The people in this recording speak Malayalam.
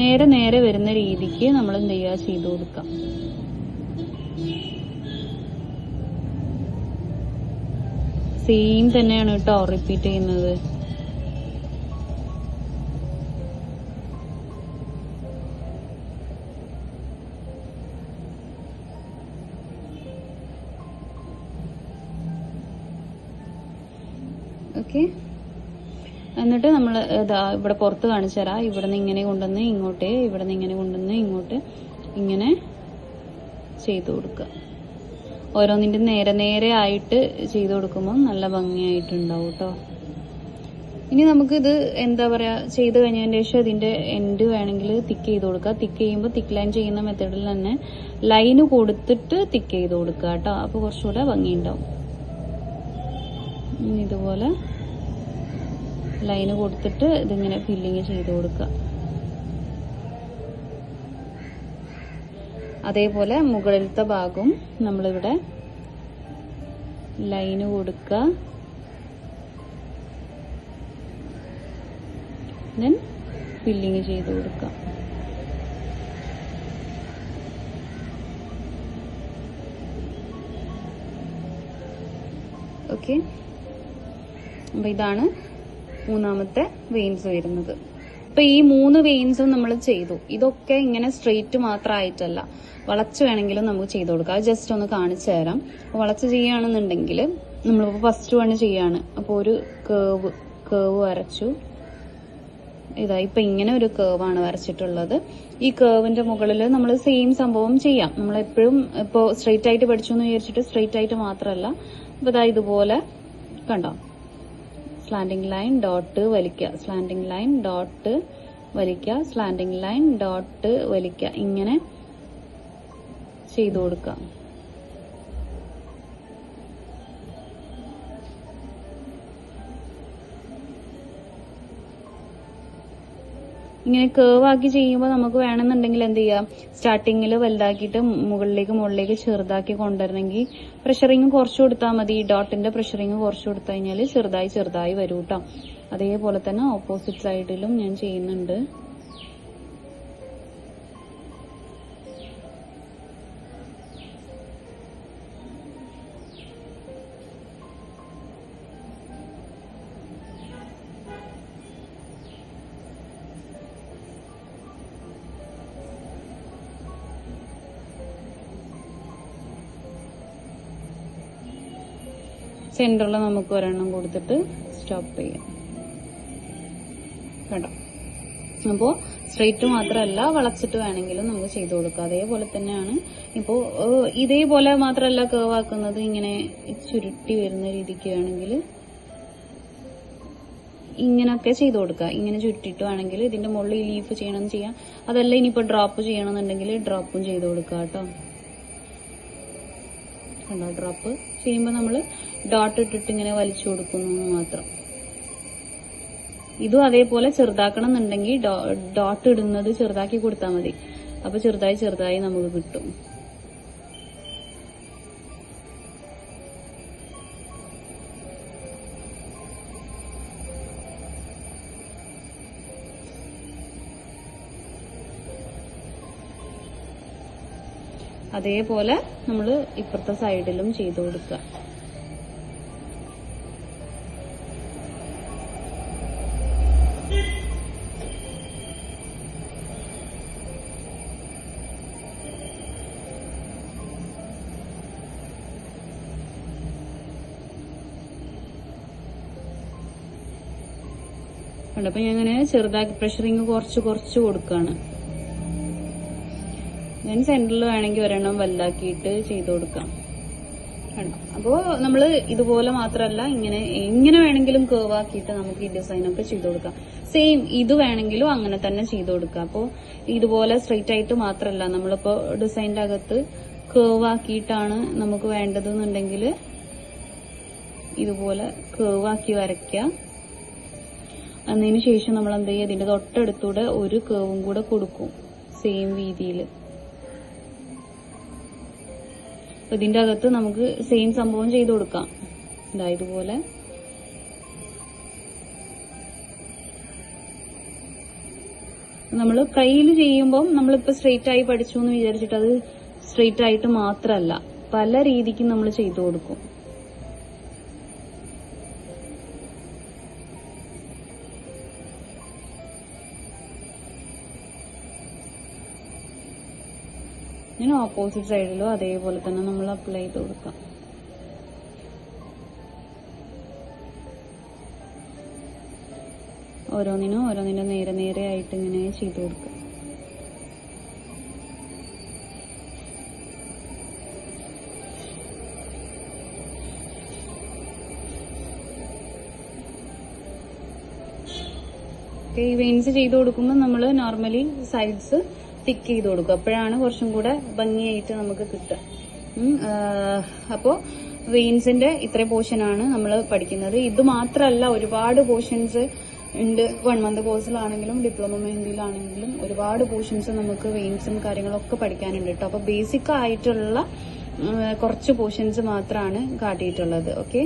നേരെ നേരെ വരുന്ന രീതിക്ക് നമ്മൾ എന്ത് ചെയ്യുക, ചെയ്ത് കൊടുക്കാം. സെയിം തന്നെയാണ് കേട്ടോ റിപ്പീറ്റ് ചെയ്യുന്നത്. ഓക്കെ, എന്നിട്ട് നമ്മൾ ഇവിടെ പുറത്ത് കാണിച്ചു തരാം. ഇവിടെ നിന്ന് ഇങ്ങനെ കൊണ്ടുവന്ന് ഇങ്ങോട്ട്, ഇവിടെ നിന്ന് ഇങ്ങനെ കൊണ്ടുവന്ന് ഇങ്ങോട്ട്, ഇങ്ങനെ ചെയ്തു കൊടുക്കുക. ഓരോന്നിൻ്റെ നേരെ നേരെ ആയിട്ട് ചെയ്തു കൊടുക്കുമ്പോൾ നല്ല ഭംഗിയായിട്ടുണ്ടാവും കേട്ടോ. ഇനി നമുക്കിത് എന്താ പറയുക, ചെയ്ത് കഴിഞ്ഞതിന് ശേഷം ഇതിൻ്റെ എൻഡ് വേണമെങ്കിൽ തിക്ക് ചെയ്ത് കൊടുക്കുക. തിക്ക് ചെയ്യുമ്പോൾ തിക്ക് ലൈൻ ചെയ്യുന്ന മെത്തേഡിൽ തന്നെ ലൈന് കൊടുത്തിട്ട് തിക്ക് ചെയ്ത് കൊടുക്കുക കേട്ടോ. അപ്പോൾ കുറച്ചുകൂടെ ഭംഗിയുണ്ടാവും. ഇതുപോലെ ലൈന് കൊടുത്തിട്ട് ഇതിങ്ങനെ ഫില്ലിങ് ചെയ്ത് കൊടുക്കുക. അതേപോലെ മുകളിലത്തെ ഭാഗവും നമ്മളിവിടെ ലൈന് കൊടുക്കുക. ദെൻ ഫില്ലിങ് ചെയ്ത് കൊടുക്കുക. ഓക്കെ, അപ്പൊ ഇതാണ് മൂന്നാമത്തെ വെയിൻസ് വരുന്നത്. അപ്പൊ ഈ 3 വെയിൻസും നമ്മൾ ചെയ്തു. ഇതൊക്കെ ഇങ്ങനെ സ്ട്രെയിറ്റ് മാത്രമായിട്ടല്ല, വളച്ച് വേണമെങ്കിലും നമുക്ക് ചെയ്ത് കൊടുക്കാം. അത് ജസ്റ്റ് ഒന്ന് കാണിച്ചു തരാം. വളച്ച് ചെയ്യുകയാണെന്നുണ്ടെങ്കിൽ നമ്മളിപ്പോൾ ഫസ്റ്റ് വൺ ചെയ്യാണ്. അപ്പോൾ ഒരു കേവ് വരച്ചു. ഇതാ ഇപ്പൊ ഇങ്ങനെ ഒരു കേവാണ് വരച്ചിട്ടുള്ളത്. ഈ കേവിന്റെ മുകളിൽ നമ്മൾ സെയിം സംഭവം ചെയ്യാം. നമ്മളെപ്പോഴും ഇപ്പോൾ സ്ട്രെയിറ്റ് ആയിട്ട് പഠിച്ചു എന്ന് വിചാരിച്ചിട്ട് സ്ട്രെയിറ്റ് ആയിട്ട് മാത്രമല്ല. അപ്പൊ ഇതാ ഇതുപോലെ കണ്ടോ, സ്ലാൻഡിങ് ലൈൻ ഡോട്ട് വലിക്കുക, സ്ലാൻഡിങ് ലൈൻ ഡോട്ട് വലിക്കുക, സ്ലാൻഡിങ് ലൈൻ ഡോട്ട് വലിക്കുക, ഇങ്ങനെ ചെയ്തു കൊടുക്കുക. ഇങ്ങനെ കേവ് ആക്കി ചെയ്യുമ്പോൾ നമുക്ക് വേണമെന്നുണ്ടെങ്കിൽ എന്ത് ചെയ്യാം, സ്റ്റാർട്ടിങ്ങിൽ വലുതാക്കിയിട്ട് മുകളിലേക്ക് ചെറുതാക്കി കൊണ്ടുവരണമെങ്കിൽ പ്രഷറിങ് കുറച്ച് കൊടുത്താൽ മതി. ഡോട്ടിന്റെ പ്രഷറിങ് കുറച്ച് കൊടുത്തു കഴിഞ്ഞാൽ ചെറുതായി വരും കേട്ടോ. അതേപോലെ തന്നെ ഓപ്പോസിറ്റ് സൈഡിലും ഞാൻ ചെയ്യുന്നുണ്ട്. സെന്ററിൽ നമുക്ക് ഒരെണ്ണം കൊടുത്തിട്ട് സ്റ്റോപ്പ് ചെയ്യാം കേട്ടോ. അപ്പോൾ സ്ട്രെയിറ്റ് മാത്രമല്ല, വളച്ചിട്ട് വേണമെങ്കിലും നമുക്ക് ചെയ്ത് കൊടുക്കാം. അതേപോലെ തന്നെയാണ് ഇപ്പോൾ ഇതേപോലെ മാത്രമല്ല കേവ് ആക്കുന്നത്, ഇങ്ങനെ ചുരുട്ടി വരുന്ന രീതിക്ക് വേണമെങ്കിൽ ഇങ്ങനെയൊക്കെ ചെയ്ത് കൊടുക്കുക. ഇങ്ങനെ ചുരുട്ടിട്ട് വേണമെങ്കിൽ ഇതിന്റെ മുകളിൽ ലീഫ് ചെയ്യണമെന്ന് ചെയ്യാം. അതല്ല ഇനിയിപ്പോൾ ഡ്രോപ്പ് ചെയ്യണമെന്നുണ്ടെങ്കിൽ ഡ്രോപ്പും ചെയ്ത് കൊടുക്കുക കേട്ടോ. കണ്ടോ, ഡ്രോപ്പ് ചെയ്യുമ്പോൾ നമ്മൾ ഡോട്ട് ഇട്ടിട്ട് ഇങ്ങനെ വലിച്ചു കൊടുക്കുന്നു മാത്രം. ഇതും അതേപോലെ ചെറുതാക്കണം എന്നുണ്ടെങ്കിൽ ഡോട്ട് ഇടുന്നത് ചെറുതാക്കി കൊടുത്താൽ മതി. അപ്പൊ ചെറുതായി നമുക്ക് കിട്ടും. അതേപോലെ നമ്മൾ ഇപ്പുറത്തെ സൈഡിലും ചെയ്തു കൊടുക്കുക. അപ്പൊ ഞാൻ ഇങ്ങനെ ചെറുതാക്കി പ്രഷറിങ് കുറച്ച് കൊടുക്കുകയാണ്. ഞാൻ സെന്ററിൽ വേണമെങ്കിൽ ഒരെണ്ണം വലുതാക്കിയിട്ട് ചെയ്ത് കൊടുക്കാം. അപ്പോൾ നമ്മൾ ഇതുപോലെ മാത്രമല്ല, ഇങ്ങനെ വേണമെങ്കിലും കേവ് ആക്കിയിട്ട് നമുക്ക് ഈ ഡിസൈനൊക്കെ ചെയ്ത് കൊടുക്കാം. സെയിം ഇത് വേണമെങ്കിലും അങ്ങനെ തന്നെ ചെയ്ത് കൊടുക്കാം. അപ്പോൾ ഇതുപോലെ സ്ട്രെയിറ്റ് ആയിട്ട് മാത്രമല്ല, നമ്മളിപ്പോൾ ഡിസൈനിന്റെ അകത്ത് കേവ് ആക്കിയിട്ടാണ് നമുക്ക് വേണ്ടതെന്നുണ്ടെങ്കിൽ ഇതുപോലെ കേവ് ആക്കി വരയ്ക്കുക. അതിന് ശേഷം നമ്മൾ എന്ത് ചെയ്യുക, ഇതിന്റെ തൊട്ടടുത്തൂടെ ഒരു കേവും കൂടെ കൊടുക്കും സെയിം രീതിയിൽ. അപ്പൊ ഇതിന്റെ അകത്ത് നമുക്ക് സെയിം സംഭവം ചെയ്ത് കൊടുക്കാം. ഇതുപോലെ നമ്മൾ കയ്യിൽ ചെയ്യുമ്പോൾ നമ്മളിപ്പോൾ സ്ട്രെയിറ്റ് ആയി പഠിച്ചു എന്ന് വിചാരിച്ചിട്ട് അത് സ്ട്രെയിറ്റ് ആയിട്ട് മാത്രമല്ല, പല രീതിക്കും നമ്മൾ ചെയ്തു കൊടുക്കും. ഇനി ഓപ്പോസിറ്റ് സൈഡിലും അതേപോലെ തന്നെ നമ്മൾ അപ്ലൈ ചെയ്ത് കൊടുക്കാം. ഓരോന്നിനും നേരെ നേരെ ആയിട്ട് ഇങ്ങനെ ചെയ്ത് കൊടുക്കുക. ഈ വെയിൻസ് ചെയ്ത് കൊടുക്കുമ്പോൾ നമ്മൾ നോർമലി സൈഡ്സ് തിക്ക് ചെയ്ത് കൊടുക്കും. അപ്പോഴാണ് കുറച്ചും കൂടെ ഭംഗിയായിട്ട് നമുക്ക് കിട്ടുക. അപ്പോൾ വെയിൻസിന്റെ ഇത്ര പോർഷനാണ് നമ്മൾ പഠിക്കുന്നത്. ഇത് മാത്രമല്ല, ഒരുപാട് പോർഷൻസ് ഉണ്ട്. 1 മന്ത് കോഴ്സിലാണെങ്കിലും ഡിപ്ലോമ മെഹന്തിയിലാണെങ്കിലും ഒരുപാട് പോർഷൻസ് നമുക്ക് വെയിൻസും കാര്യങ്ങളൊക്കെ പഠിക്കാനുണ്ട് കേട്ടോ. അപ്പോൾ ബേസിക് ആയിട്ടുള്ള കുറച്ച് പോർഷൻസ് മാത്രമാണ് കാട്ടിയിട്ടുള്ളത്. ഓക്കെ.